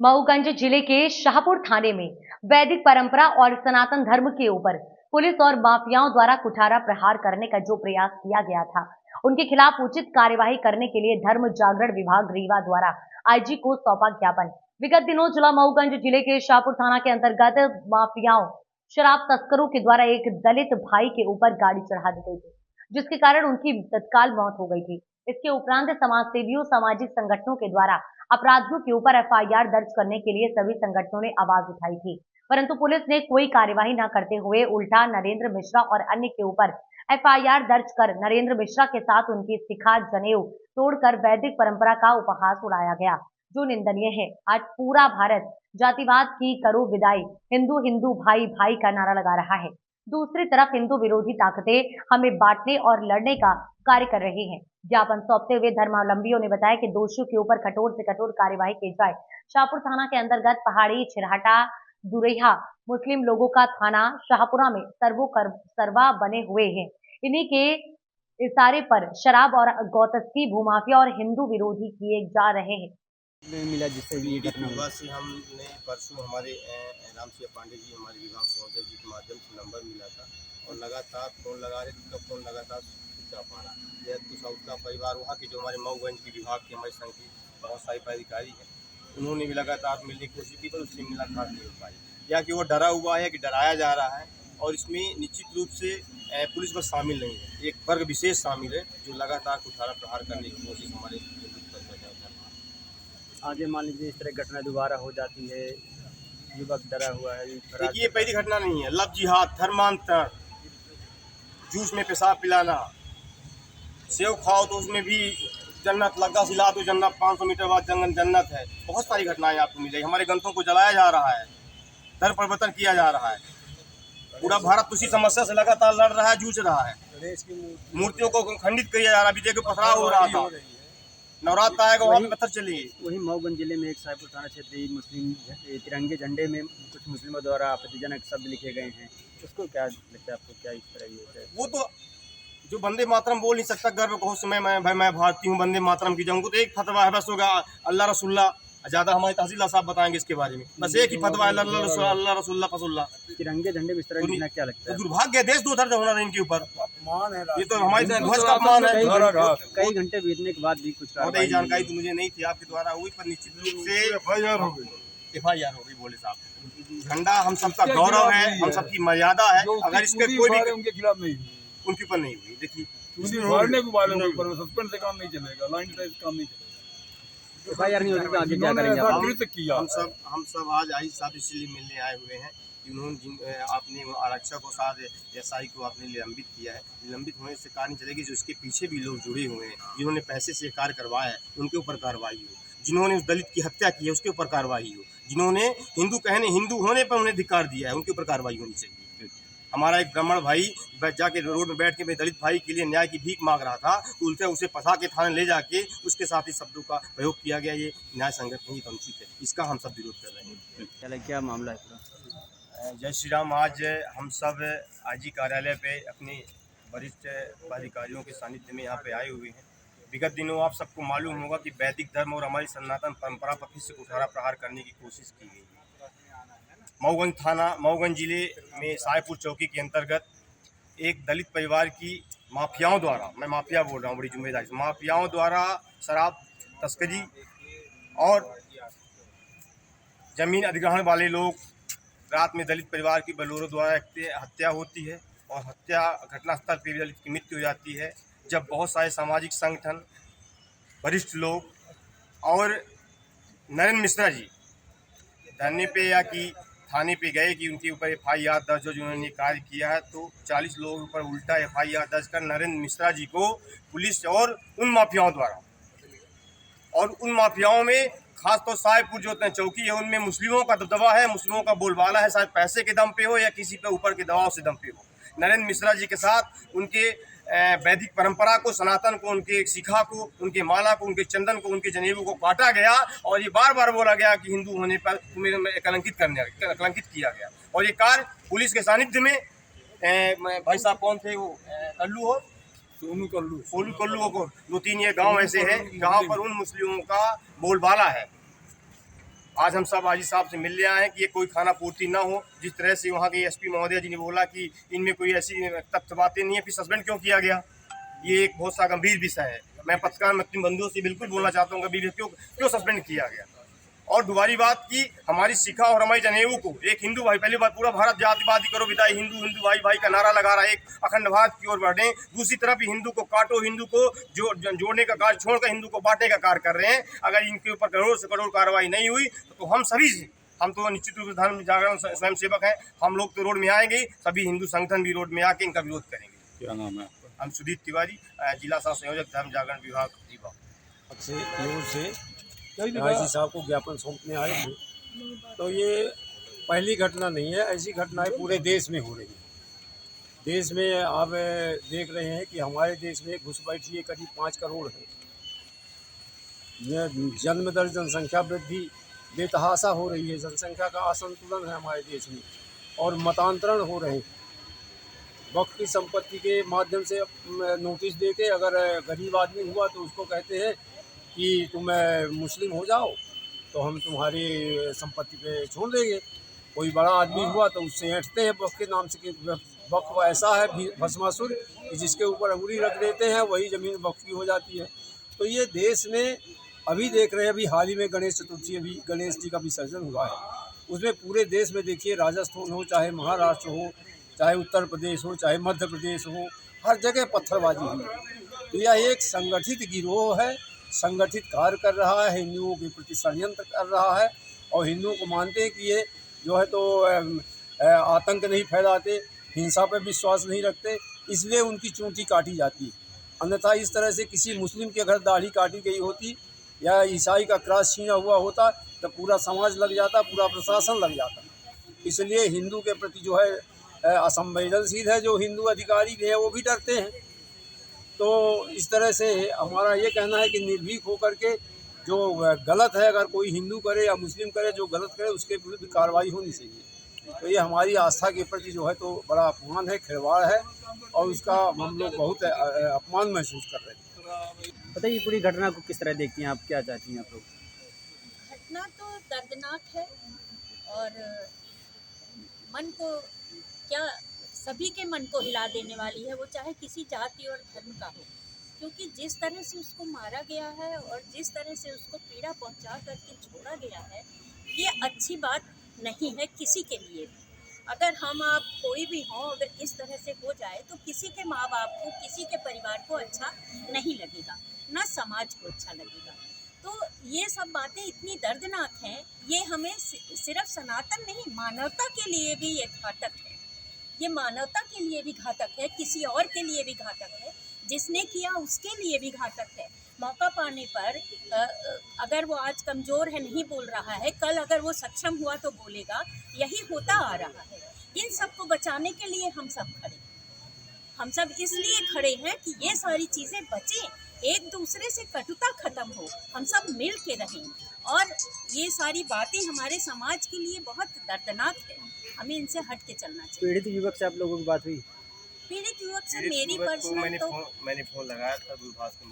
मऊगंज जिले के शाहपुर थाने में वैदिक परंपरा और सनातन धर्म के ऊपर पुलिस और माफियाओं द्वारा कुठारा प्रहार करने का जो प्रयास किया गया था, उनके खिलाफ उचित कार्यवाही करने के लिए धर्म जागरण विभाग रीवा द्वारा आईजी को सौंपा ज्ञापन। विगत दिनों जिला मऊगंज जिले के शाहपुर थाना के अंतर्गत माफियाओं शराब तस्करों के द्वारा एक दलित भाई के ऊपर गाड़ी चढ़ा दी गई थी, जिसके कारण उनकी तत्काल मौत हो गई थी। इसके उपरांत समाज सेवियों, सामाजिक संगठनों के द्वारा अपराधियों के ऊपर एफआईआर दर्ज करने के लिए सभी संगठनों ने आवाज उठाई थी, परंतु पुलिस ने कोई कार्यवाही न करते हुए उल्टा नरेंद्र मिश्रा और अन्य के ऊपर एफआईआर दर्ज कर नरेंद्र मिश्रा के साथ उनकी शिखा जनेऊ तोड़कर वैदिक परंपरा का उपहास उड़ाया गया, जो निंदनीय है। आज पूरा भारत जातिवाद की करो विदाई, हिंदू हिंदू भाई भाई का नारा लगा रहा है। दूसरी तरफ हिंदू विरोधी ताकतें हमें बांटने और लड़ने का कार्य कर रही हैं। ज्ञापन सौंपते हुए धर्मावलंबियों ने बताया कि दोषियों के ऊपर कठोर से कठोर कार्यवाही की जाए। शाहपुर थाना के अंतर्गत पहाड़ी, छिरहटा, दुरैया मुस्लिम लोगों का थाना शाहपुरा में सर्वा बने हुए हैं। इन्हीं के इशारे पर शराब और गौतस्की, भूमाफिया और हिंदू विरोधी किए जा रहे हैं। मिला जिससे ये घटना हुई। से हमने परसों हमारे राम सिंह पांडे जी हमारे विभाग महोदय जी के माध्यम से नंबर मिला था और लगातार फोन लगा रहे थे, तो फोन लगातार स्विच ऑफ आ रहा है। तो उसका परिवार वहाँ के जो हमारे मऊगंज के विभाग के हमारे संघ के बहुत सारे पदाधिकारी हैं, उन्होंने भी लगातार मिलने की कोशिश की, पर उससे मुलाकात नहीं हो पाई, या कि वो डरा हुआ है कि डराया जा रहा है। और इसमें निश्चित रूप से पुलिस बस शामिल नहीं है, एक वर्ग विशेष शामिल है जो लगातार कुठारा प्रहार करने की कोशिश हमारे आगे मान लीजिए इस तरह घटना दोबारा हो जाती है, युवक डरा हुआ है। देखिए, ये पहली घटना नहीं है। लव जिहाद, धर्मांतर, जूस में पेशाब पिलाना, सेव खाओ तो उसमें भी जन्नत, लग्गा सिला तो जन्नत, 500 मीटर बाद जन्नत है। बहुत सारी घटनाएं आपको मिलेगी। हमारे ग्रंथों को जलाया जा रहा है, धर्म परिवर्तन किया जा रहा है। पूरा भारत उसी समस्या से लगातार लड़ रहा है, जूझ रहा है। मूर्तियों को खंडित किया जा रहा है, विजय को पथराव हो रहा था। नवरात्र आएगा, वहाँ पे पत्थर चलेगी। वही मऊगंज जिले में एक शाहपुर थाना क्षेत्र मुस्लिम तिरंगे झंडे में कुछ मुस्लिमों द्वारा आपत्तिजनक शब्द लिखे गए हैं, उसको क्या लगता है आपको, क्या इस तरह ये है? वो तो जो वंदे मातरम बोल नहीं सकता, गर्व को समय मैं भारतीय हूँ, वंदे मातरम की जाऊँगा तो एक फतवा है बस होगा, अल्लाह रसुल्ला। ज़्यादा हमारे तहसील साहब बताएंगे इसके बारे में, बस एक ही फतवा है, अल्लाह रसुल्ला फसुल्ला। तिरंगे झंडे में इस तरह लिखना क्या लगता है? दुर्भाग्य, देश दो दर्ज होना इनके ऊपर, ये तो हमारे ध्वज का अपमान है। कई घंटे बीतने के बाद भी कुछ जानकारी तो मुझे नहीं थी, आपके द्वारा हुई, पर निश्चित रूप से एफआईआर हो गई। बोले साहब, झंडा हम सबका गौरव है, हम सबकी मर्यादा है। अगर इसके कोई भी उनके खिलाफ नहीं हुई, उनके ऊपर नहीं हुई, देखिए सस्पेंड से काम नहीं चलेगा, लाइन टाइप काम नहीं चलेगा। एफआईआर नहीं होती तो आगे क्या करेंगे? हम सब आज आई साहब इसलिए मिलने आए हुए हैं, जिन्होंने आपने आरक्षक को साथ एसआई को आपने निलंबित किया है। निलंबित होने से कार्य नहीं चलेगी, जो इसके पीछे भी लोग जुड़े हुए हैं, जिन्होंने पैसे से कार्य करवाया है, उनके ऊपर कार्रवाई हो। जिन्होंने उस दलित की हत्या की है, उसके ऊपर कार्रवाई हो। जिन्होंने हिंदू होने पर उन्हें धिक्कार दिया है, उनके ऊपर कार्रवाई होनी चाहिए। हमारा एक ब्राह्मण भाई जाके रोड में बैठ के मेरे दलित भाई के लिए न्याय की भीख मांग रहा था, तो उसे फंसा के थाने ले जाके उसके साथ ही शब्दों का प्रयोग किया गया। ये न्याय संगत नहीं, अनुचित है, इसका हम सब विरोध कर रहे हैं। क्या मामला है? जय श्री राम। आज हम सब आईजी कार्यालय पे अपने वरिष्ठ पदाधिकारियों के सानिध्य में यहाँ पे आए हुए हैं। विगत दिनों आप सबको मालूम होगा कि वैदिक धर्म और हमारी सनातन परंपरा पर फिर से कुठारा प्रहार करने की कोशिश की गई। मऊगंज जिले में सायपुर चौकी के अंतर्गत एक दलित परिवार की माफियाओं द्वारा, मैं माफिया बोल रहा हूँ बड़ी जिम्मेदारी से, माफियाओं द्वारा शराब तस्करी और जमीन अधिग्रहण वाले लोग, रात में दलित परिवार की बलोरों द्वारा हत्या होती है और हत्या घटनास्थल पर दलित की मृत्यु हो जाती है। जब बहुत सारे सामाजिक संगठन, वरिष्ठ लोग और नरेंद्र मिश्रा जी धरने पे या कि थाने पे गए कि उनके ऊपर एफआईआर दर्ज हो, जिन्होंने कार्य किया है, तो 40 लोगों पर उल्टा एफआईआर दर्ज कर नरेंद्र मिश्रा जी को पुलिस और उन माफियाओं में खास तो सायपुर जो चौकी है, उनमें मुस्लिमों का दबदबा है, मुस्लिमों का बोलबाला है, शायद पैसे के दम पे हो या किसी पे ऊपर के दबाव से दम पे हो। नरेंद्र मिश्रा जी के साथ उनके वैदिक परंपरा को, सनातन को, उनके शिखा को, उनके माला को, उनके चंदन को, उनके जनेऊ को काटा गया और ये बार बार बोला गया कि हिंदू होने पर तुम्हें कलंकित किया गया। और ये कार्य पुलिस के सानिध्य में भाई साहब कौन थे वो, कल्लू हो, सोनू कल्लू को 2-3 ये गांव ऐसे हैं जहां पर उन मुस्लिमों का बोलबाला है। आज हम सब आजी साहब से मिलने आए हैं कि ये कोई खाना पूर्ति ना हो। जिस तरह से वहाँ के एसपी महोदय जी ने बोला कि इनमें कोई ऐसी तथ्य बातें नहीं है, फिर सस्पेंड क्यों किया गया, ये एक बहुत सा गंभीर विषय है। मैं पत्रकार अपने बंधुओं से बिल्कुल बोलना चाहता हूँ कभी क्यों सस्पेंड किया गया। और दूसरी बात की हमारी शिखा और हमारी जनेऊ को एक हिंदू भाई, पहली बार पूरा भारत जातिवादी करो विदाई हिंदू हिंदू भाई भाई का नारा लगा रहा है, एक अखंड भारत की ओर बढ़े। दूसरी तरफ हिंदू को काटो, हिंदू को जोड़ने का कार्य छोड़कर हिंदू को बांटने का कार्य कर रहे हैं। अगर इनके ऊपर करोड़ से करोड़ कार्रवाई नहीं हुई तो हम तो निश्चित रूप से धर्म जागरण स्वयं सेवक हैं, हम लोग तो रोड में आएंगे, सभी हिंदू संगठन भी रोड में आके इनका विरोध करेंगे। क्या नाम है आपका? हम सुदीप तिवारी, जिला सह संयोजक धर्म जागरण विभाग रीवा से की ओर से आईजी साहब को ज्ञापन सौंपने आए थे। तो ये पहली घटना नहीं है, ऐसी घटनाएं पूरे देश में हो रही हैं। देश में आप देख रहे हैं कि हमारे देश में घुसपैठिए करीब 5 करोड़ है। जन्म दर जनसंख्या वृद्धि बेतहाशा हो रही है, जनसंख्या का असंतुलन है हमारे देश में और मतांतरण हो रहे हैं। वक्फ की संपत्ति के माध्यम से नोटिस देके अगर गरीब आदमी हुआ तो उसको कहते हैं कि तुम मुस्लिम हो जाओ तो हम तुम्हारी संपत्ति पे छोड़ देंगे। कोई बड़ा आदमी हुआ तो उससे ऐंठते हैं वक्फ के नाम से कि वक्फ ऐसा है भस्मासुर कि जिसके ऊपर अंगुली रख देते हैं वही ज़मीन वक्फ की हो जाती है। तो ये देश में अभी देख रहे हैं, अभी हाल ही में गणेश चतुर्थी, अभी गणेश जी का विसर्जन हुआ है, उसमें पूरे देश में देखिए राजस्थान हो चाहे महाराष्ट्र हो चाहे उत्तर प्रदेश हो चाहे मध्य प्रदेश हो, हर जगह पत्थरबाजी हुई। तो यह एक संगठित गिरोह है, संगठित कार्य कर रहा है, हिंदुओं के प्रति षड्यंत्र कर रहा है और हिंदुओं को मानते हैं कि ये जो है तो आतंक नहीं फैलाते, हिंसा पर विश्वास नहीं रखते, इसलिए उनकी चूंटी काटी जाती है। अन्यथा इस तरह से किसी मुस्लिम के घर दाढ़ी काटी गई होती या ईसाई का क्रॉस छीना हुआ होता तो पूरा समाज लग जाता, पूरा प्रशासन लग जाता। इसलिए हिंदू के प्रति जो है असंवेदनशील है, जो हिंदू अधिकारी भी हैं वो भी डरते हैं। तो इस तरह से हमारा ये कहना है कि निर्भीक होकर के जो गलत है, अगर कोई हिंदू करे या मुस्लिम करे, जो गलत करे उसके विरुद्ध कार्रवाई होनी चाहिए। तो ये हमारी आस्था के प्रति जो है तो बड़ा अपमान है, खिलवाड़ है और उसका हम लोग बहुत अपमान महसूस कर रहे हैं। बताइए पूरी घटना को किस तरह देखती हैं आप, क्या चाहती हैं आप लोग? घटना तो दर्दनाक है और मन को क्या सभी के मन को हिला देने वाली है, वो चाहे किसी जाति और धर्म का हो, क्योंकि जिस तरह से उसको मारा गया है और जिस तरह से उसको पीड़ा पहुंचा करके छोड़ा गया है, ये अच्छी बात नहीं है किसी के लिए भी। अगर हम आप कोई भी हों, अगर इस तरह से हो जाए तो किसी के माँ बाप को, किसी के परिवार को अच्छा नहीं लगेगा, ना समाज को अच्छा लगेगा। तो ये सब बातें इतनी दर्दनाक हैं, ये हमें सिर्फ सनातन नहीं, मानवता के लिए भी ये घातक है। ये मानवता के लिए भी घातक है, किसी और के लिए भी घातक है, जिसने किया उसके लिए भी घातक है। मौका पाने पर अगर वो आज कमज़ोर है, नहीं बोल रहा है, कल अगर वो सक्षम हुआ तो बोलेगा, यही होता आ रहा है। इन सब को बचाने के लिए हम सब खड़े, हम सब इसलिए खड़े हैं कि ये सारी चीज़ें बचें, एक दूसरे से कटुता ख़त्म हो, हम सब मिल के रहें। और ये सारी बातें हमारे समाज के लिए बहुत दर्दनाक है, हमें इनसे हट के चलना चाहिए। पीड़ित युवक से आप लोगों की बात हुई? पीड़ित युवक से मेरी पर्सनल तो मैंने फ़ोन लगाया था दूरभाष के